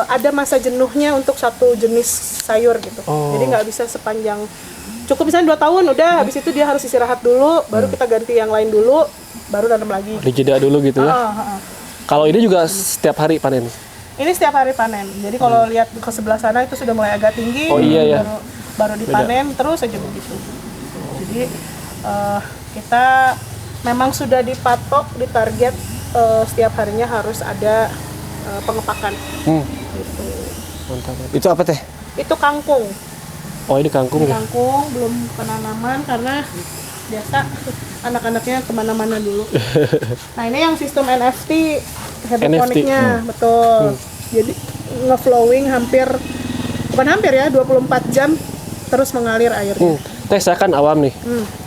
ada masa jenuhnya untuk satu jenis sayur gitu. Oh. Jadi nggak bisa sepanjang, cukup misalnya 2 tahun udah, habis itu dia harus istirahat dulu, baru kita ganti yang lain dulu, baru tanam lagi. Dijeda dulu gitu ya. Kalau ini juga setiap hari panen. Ini setiap hari panen. Jadi kalau lihat ke sebelah sana itu sudah mulai agak tinggi. Oh, iya, ya. Baru dipanen terus aja begitu. Jadi kita memang sudah dipatok, ditarget setiap harinya harus ada pengepakan. Gitu. Mantap. Itu apa teh? Itu kangkung. Oh ini kangkung ya? Kangkung belum penanaman karena biasa anak-anaknya kemana-mana dulu. Nah ini yang sistem NFT hidroponiknya, betul. Jadi ngeflowing bukan hampir ya, 24 jam terus mengalir airnya. Teh saya kan awam nih.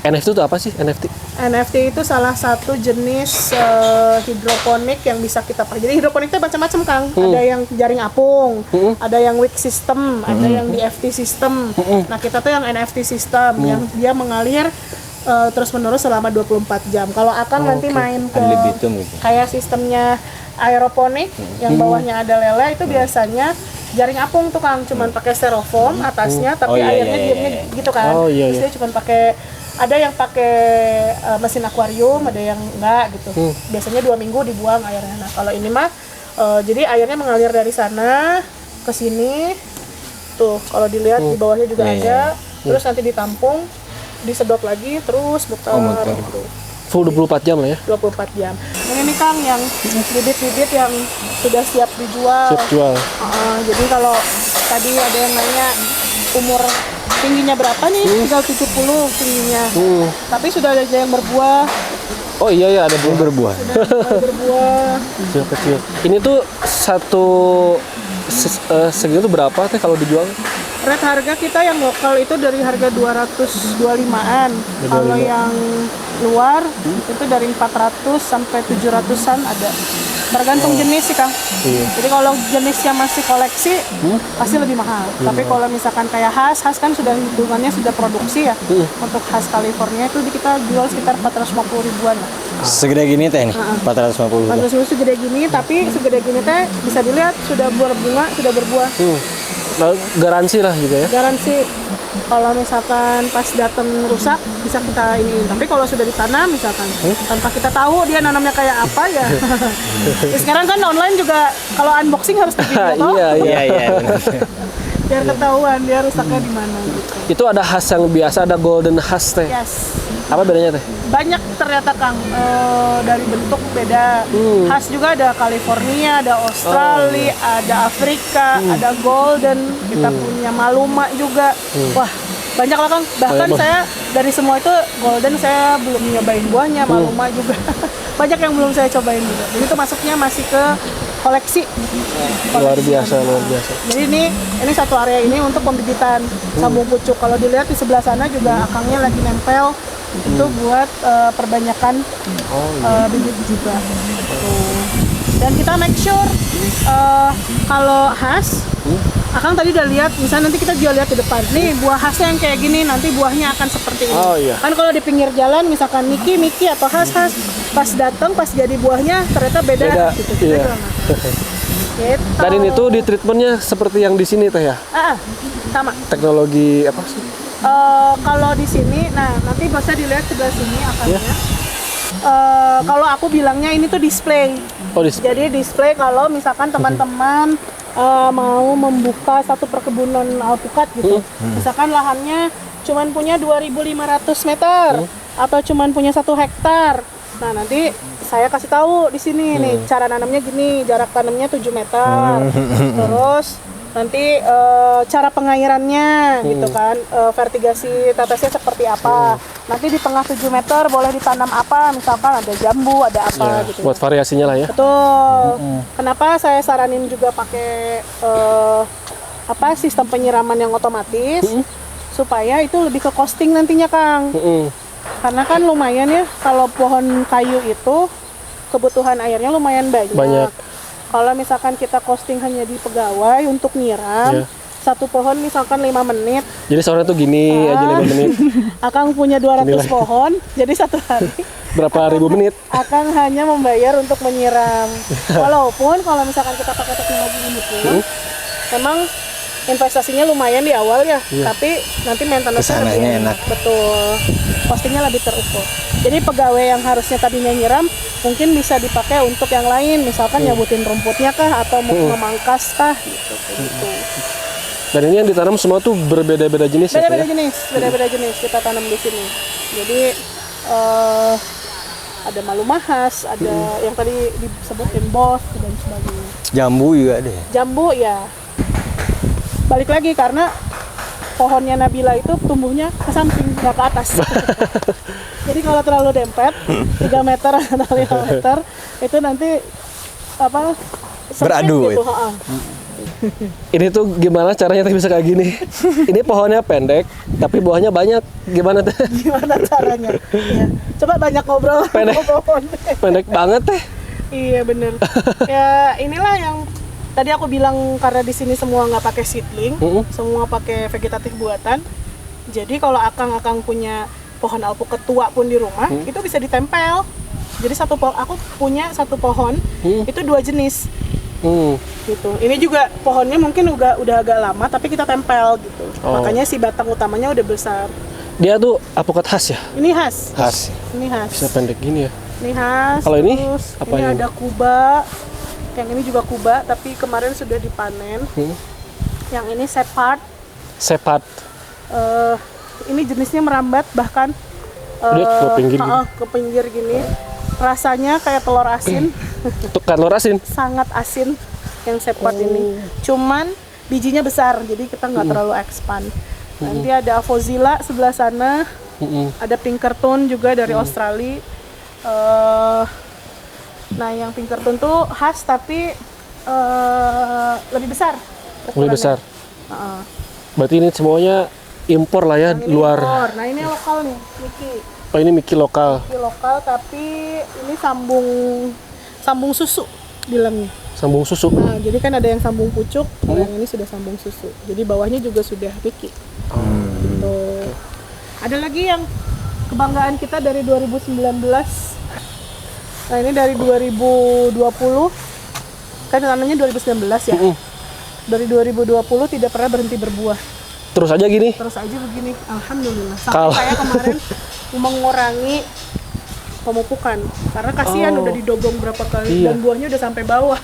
NFT itu apa sih NFT? NFT itu salah satu jenis hidroponik yang bisa kita pakai. Jadi hidroponik itu macam-macam Kang. Ada yang jaring apung, ada yang wick system, ada yang DFT system. Nah kita tuh yang NFT system yang dia mengalir terus-menerus selama 24 jam. Kalau akan nanti main ke Ad libitum gitu. kayak sistemnya aeroponik yang bawahnya ada lele itu biasanya jaring apung tuh Kang, cuman pakai styrofoam atasnya tapi Oh, iya, airnya iya, diamnya iya. gitu kan. Oh, iya, Terus iya. dia cuman pakai, ada yang pakai mesin akuarium, ada yang enggak gitu. Biasanya 2 minggu dibuang airnya. Nah kalau ini mah jadi airnya mengalir dari sana ke sini. Tuh kalau dilihat di bawahnya juga Iya, ada. Terus nanti ditampung, disedot lagi, terus muter muter. gitu. Full 24 jam lah ya? 24 jam. Yang ini Kang yang bibit-bibit yang sudah siap dijual. Siap jual. Jadi kalau tadi ada yang nanya umur tingginya berapa nih? Tinggal 70 tingginya. Tapi sudah ada yang berbuah, Oh iya ya ada Ini berbuah. mulai berbuah. kecil-kecil. Ini tuh satu segini tuh berapa teh kalau dijual? Rate harga kita yang lokal itu dari harga 225-an. Kalau yang luar itu dari 400 sampai 700-an ada. Tergantung jenis sih Kang. Jadi kalau jenisnya masih koleksi pasti lebih mahal. Tapi kalau misalkan kayak khas kan sudah hitungannya sudah produksi ya. Untuk khas California itu kita jual sekitar 450 ribuan lah. Segede gini teh nih, 450. Mangrove segede gini, tapi segede gini teh bisa dilihat sudah berbunga, sudah berbuah. Nah, garansi lah juga ya? Garansi kalau misalkan pas datang rusak bisa kita ini. Tapi kalau sudah ditanam misalkan tanpa kita tahu dia nanamnya kayak apa ya. Ya, sekarang kan online juga kalau unboxing harus di video toh. Iya iya. Iya, iya. Biar ketahuan dia rusaknya di mana gitu. Itu ada khas yang biasa, ada golden khas teh. Yes. Apa bedanya teh? Banyak ternyata Kang, dari bentuk beda. Khas juga ada California, ada Australia, ada Afrika, ada golden, kita punya maluma juga. Wah, banyak lah Kang. Bahkan saya dari semua itu golden saya belum nyobain buahnya, maluma juga. Banyak yang belum saya cobain juga. Jadi itu masuknya masih ke koleksi. Luar biasa, luar biasa. Jadi ini satu area ini untuk pembibitan sambung pucuk. Kalau dilihat di sebelah sana juga akangnya lagi nempel. Itu buat perbanyakan bibit juga. Tuh. Dan kita make sure kalau khas, Akang tadi udah lihat, misalnya nanti kita jual lihat di depan. Nih buah khasnya yang kayak gini, nanti buahnya akan seperti ini. Oh, iya. Kan kalau di pinggir jalan, misalkan Miki atau khas, pas datang, pas jadi buahnya ternyata beda. Beda, Gitu. iya. Gitu. Dan itu di treatmentnya seperti yang di sini teh ya? sama. Teknologi apa sih? Kalau di sini, nah nanti bisa dilihat sebelah sini akarnya. Kalau aku bilangnya ini tuh display. Oh, Jadi display kalau misalkan teman-teman mau membuka satu perkebunan alpukat gitu. Misalkan lahannya cuman punya 2.500 meter atau cuman punya 1 hektar. Nah, nanti saya kasih tahu di sini nih cara nanamnya gini, jarak tanamnya 7 meter. Terus nanti cara pengairannya gitu kan, vertigasi tetesnya seperti apa. Nanti di tengah 7 meter boleh ditanam apa, misalkan ada jambu, ada apa gitu. Buat variasinya lah ya. Betul. Kenapa saya saranin juga pakai sistem penyiraman yang otomatis supaya itu lebih ke costing nantinya, Kang. Karena kan lumayan ya kalau pohon kayu itu kebutuhan airnya lumayan banyak. Kalau misalkan kita costing hanya di pegawai untuk nyiram, satu pohon misalkan 5 menit. Jadi sore tuh gini aja 5 menit. Akang punya 200 pohon, jadi satu hari Berapa ribu menit? Akang hanya membayar untuk menyiram. Walaupun kalau misalkan kita pakai teknologi ini pun, memang investasinya lumayan di awal ya, tapi nanti maintenance-nya lebih Kesananya enak. Betul, costingnya lebih terukur. Jadi pegawai yang harusnya tadinya nyiram mungkin bisa dipakai untuk yang lain, misalkan nyabutin rumputnya kah atau mau memangkas kah gitu. Dan ini yang ditanam semua tuh berbeda-beda jenis ya? Beda-beda jenis kita tanam di sini. Jadi ada malumahas, ada yang tadi disebutin bos dan sebagainya. Jambu juga deh. Jambu ya. Balik lagi karena pohonnya Nabila itu tumbuhnya ke samping, nggak ke atas. Jadi kalau terlalu dempet 3 meter atau 5 meter itu nanti sempit Beradu, gitu. Ini tuh gimana caranya tuh bisa kayak gini? Ini pohonnya pendek, tapi buahnya banyak. Gimana tuh? Gimana caranya? Ya. Coba banyak ngobrol sama Pendek. pohon. Pendek banget teh. Iya bener. Ya inilah yang tadi aku bilang, karena di sini semua nggak pakai seedling, semua pakai vegetatif buatan. Jadi kalau akang punya pohon alpukat tua pun di rumah, itu bisa ditempel. Jadi aku punya satu pohon itu 2 jenis. Gitu. Ini juga pohonnya mungkin udah agak lama, tapi kita tempel gitu. Makanya si batang utamanya udah besar. Dia tuh alpukat khas ya? Ini khas. Ini khas. Bisa pendek gini ya? Ini khas. Kalau ini terus apa ini ini? ada kuba. Yang ini juga kuba, tapi kemarin sudah dipanen. Yang ini separt. Sepat. Ini jenisnya merambat, bahkan Dia ke pinggir gini. ke pinggir gini. Rasanya kayak telur asin, Tuh kan telur asin. sangat asin yang separt ini. Cuman bijinya besar, jadi kita nggak terlalu expand. Nanti ada Avozilla sebelah sana, ada Pinkerton juga dari Australia. Nah, yang Pinkerton tuh khas tapi lebih besar. Lebih besar. Heeh. Berarti ini semuanya impor lah ya, Yang ini luar. impor. Nah, ini lokal nih, Miki. Oh, ini Miki lokal. Miki lokal tapi ini sambung susu bilangnya. Sambung susu. Nah, jadi kan ada yang sambung pucuk, yang ini sudah sambung susu. Jadi bawahnya juga sudah Miki. Gitu. Ada lagi yang kebanggaan kita dari 2019. Nah, ini dari 2020. Kan tanamnya 2019 ya. Dari 2020 tidak pernah berhenti berbuah. Terus aja gini. Terus aja begini, alhamdulillah. Sampai saya kemarin mengurangi pemupukan karena kasihan udah didobong berapa kali dan buahnya udah sampai bawah.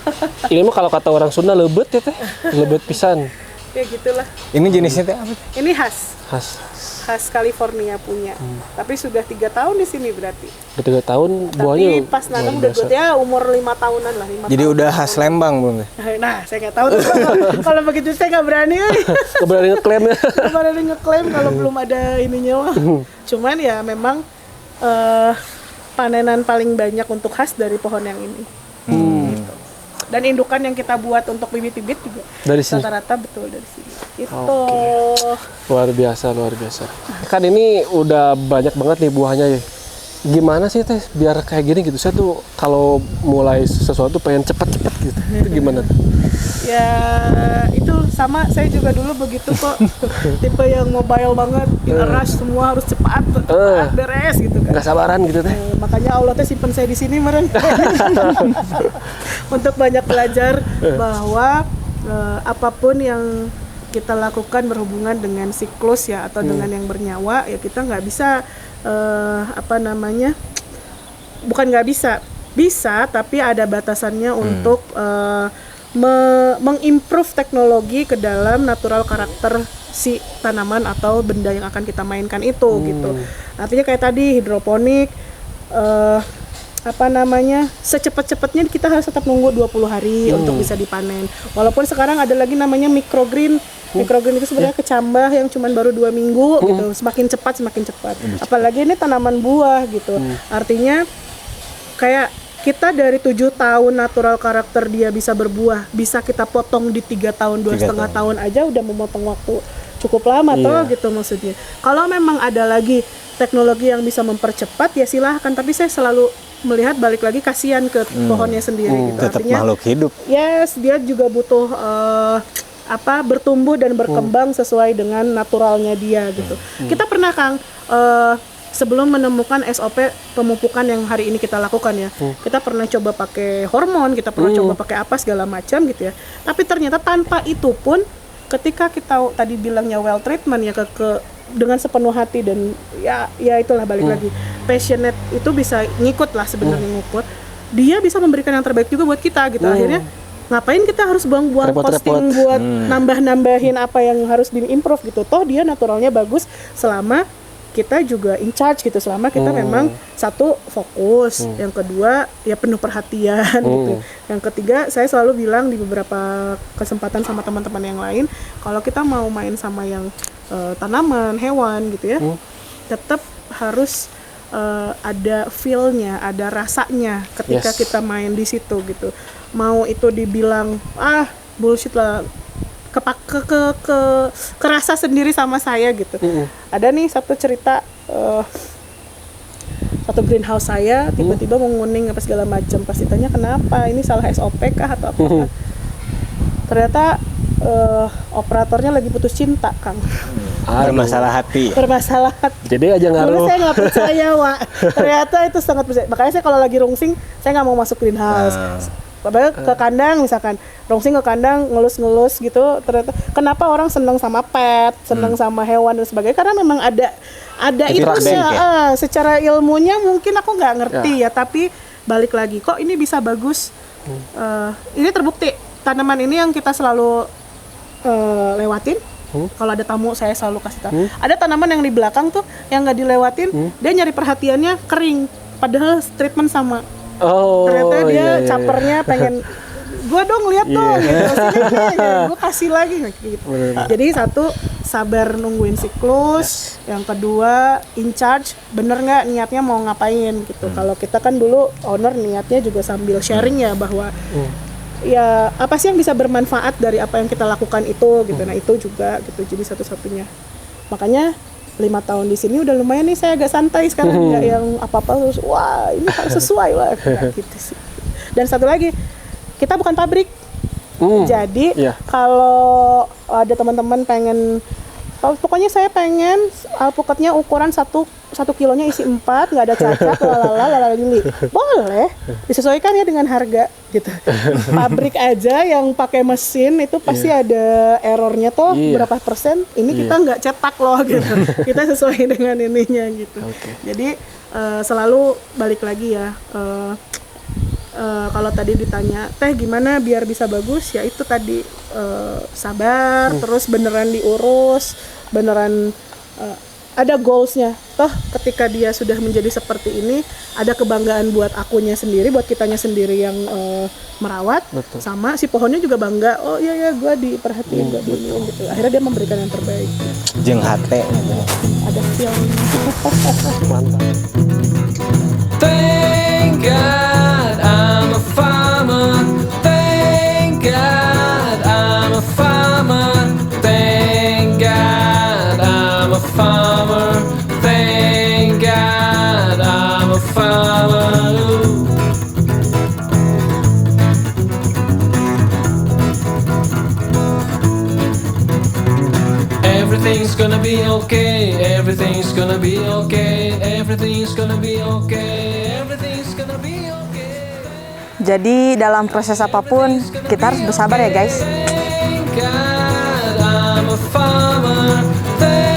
Ini mah kalau kata orang Sunda lebet ya teh. Lebet pisan. Ya gitulah. Ini jenisnya teh apa? Ini khas California punya. Tapi sudah 3 tahun di sini berarti. Udah 3 tahun buahnya. Tapi pas nanam udah gue ya umur 5 tahunan lah. 5 Jadi tahun. udah khas Lembang belum teh? Nah, saya nggak tahu tuh. Kalau begitu saya nggak berani. Keberani ngeklaim ya. Nggak berani ngeklaim kalau belum ada ininya mah. Cuman ya memang panenan paling banyak untuk khas dari pohon yang ini. Gitu. Dan indukan yang kita buat untuk bibit-bibit juga Dari sini. rata-rata betul dari sini. Itu. Luar biasa. Kan ini udah banyak banget nih buahnya ya. Gimana sih teh biar kayak gini gitu? Saya tuh kalau mulai sesuatu pengen cepet-cepet gitu. Itu gimana tuh? Ya itu sama, saya juga dulu begitu kok. Tipe yang mobile banget, rush semua harus cepat beres gitu kan. Nggak sabaran gitu teh. Makanya Allah teh simpen saya di sini meren. Untuk banyak belajar bahwa apapun yang kita lakukan berhubungan dengan siklus ya atau dengan yang bernyawa, ya kita nggak bisa bukan nggak bisa tapi ada batasannya untuk mengimprove teknologi ke dalam natural karakter si tanaman atau benda yang akan kita mainkan itu gitu. Artinya kayak tadi hidroponik, secepat-cepatnya kita harus tetap nunggu 20 hari untuk bisa dipanen. Walaupun sekarang ada lagi namanya microgreen. Microgreen itu sebenarnya kecambah yang cuman baru 2 minggu gitu. Semakin cepat. Apalagi ini tanaman buah gitu. Artinya kayak kita dari 7 tahun natural karakter dia bisa berbuah, bisa kita potong di 3 tahun, 2,5 tahun aja udah memotong waktu cukup lama toh gitu maksudnya. Kalau memang ada lagi teknologi yang bisa mempercepat ya silahkan, tapi saya selalu melihat balik lagi kasihan ke pohonnya sendiri gitu. Tetap Artinya makhluk hidup. yes, dia juga butuh bertumbuh dan berkembang sesuai dengan naturalnya dia gitu. Kita pernah Kang sebelum menemukan SOP pemupukan yang hari ini kita lakukan ya, kita pernah coba pakai hormon, kita pernah coba pakai apa segala macam gitu ya. Tapi ternyata tanpa itu pun ketika kita tadi bilangnya well treatment ya ke dengan sepenuh hati dan ya itulah balik lagi passionate itu bisa ngikut lah sebenarnya ngikut, dia bisa memberikan yang terbaik juga buat kita gitu. Akhirnya ngapain kita harus buang-buang posting buat nambah-nambahin apa yang harus diimprove gitu, toh dia naturalnya bagus selama kita juga in charge gitu, selama kita memang satu fokus, yang kedua ya penuh perhatian gitu, yang ketiga saya selalu bilang di beberapa kesempatan sama teman-teman yang lain, kalau kita mau main sama yang tanaman, hewan gitu ya, tetap harus ada feel-nya, ada rasanya ketika kita main di situ gitu. Mau itu dibilang bullshit lah, kerasa sendiri sama saya gitu. Ada nih satu cerita, satu greenhouse saya tiba-tiba menguning apa segala macam, pasti tanya kenapa, ini salah SOP kah atau apa? Ternyata operatornya lagi putus cinta Kang. Bermasalah hati. Bermasalah hati. Jadi aja Dulu ngaruh. saya nggak percaya, Wak. Ternyata itu sangat percaya. Makanya saya kalau lagi rungsing, saya nggak mau masuk greenhouse. Padahal ke kandang misalkan, rungsing ke kandang ngelus-ngelus gitu. Ternyata kenapa orang senang sama pet, senang sama hewan dan sebagainya? Karena memang ada itunya. Secara ilmunya mungkin aku nggak ngerti ya, tapi balik lagi kok ini bisa bagus. Ini terbukti tanaman ini yang kita selalu lewatin. Kalau ada tamu saya selalu kasih tahu. Ada tanaman yang di belakang tuh yang nggak dilewatin, dia nyari perhatiannya kering. Padahal treatment sama. Ternyata dia capernya pengen gue dong lihat tuh gitu. Gue kasih lagi gitu. Jadi satu sabar nungguin siklus, yang kedua in charge, bener nggak niatnya mau ngapain gitu. Kalau kita kan dulu owner niatnya juga sambil sharing ya bahwa ya apa sih yang bisa bermanfaat dari apa yang kita lakukan itu gitu. Nah itu juga gitu, jadi satu-satunya. Makanya 5 tahun di sini udah lumayan nih, saya agak santai sekarang, nggak yang apa-apa terus wah ini harus sesuai lah gitu sih. Dan satu lagi, kita bukan pabrik. Jadi kalau ada teman-teman pengen, pokoknya saya pengen alpukatnya ukuran 1 kilonya isi 4, nggak ada cacat, lalala gini, boleh disesuaikan ya dengan harga gitu. Pabrik aja yang pakai mesin itu pasti ada errornya toh berapa persen. Ini kita nggak cetak loh gitu. Kita sesuai dengan ininya gitu. Jadi selalu balik lagi ya. Kalau tadi ditanya teh gimana biar bisa bagus, ya itu tadi sabar, terus beneran diurus, beneran ada goalsnya. Toh ketika dia sudah menjadi seperti ini, ada kebanggaan buat akunya sendiri, buat kitanya sendiri yang merawat. Sama si pohonnya juga bangga, oh iya gue diperhatiin, gue diinin gitu. Akhirnya dia memberikan yang terbaik. Jeung hate. Ada feel. Mantap. Thank God I'm a farmer. Thank God I'm a farmer. Thank God I'm a farmer. Thank God I'm a farmer. Everything's gonna be okay. Everything's gonna be okay. Everything's gonna be okay. Everything's gonna be okay. Jadi dalam proses apapun kita harus bersabar ya guys. Thank God I'm a farmer. There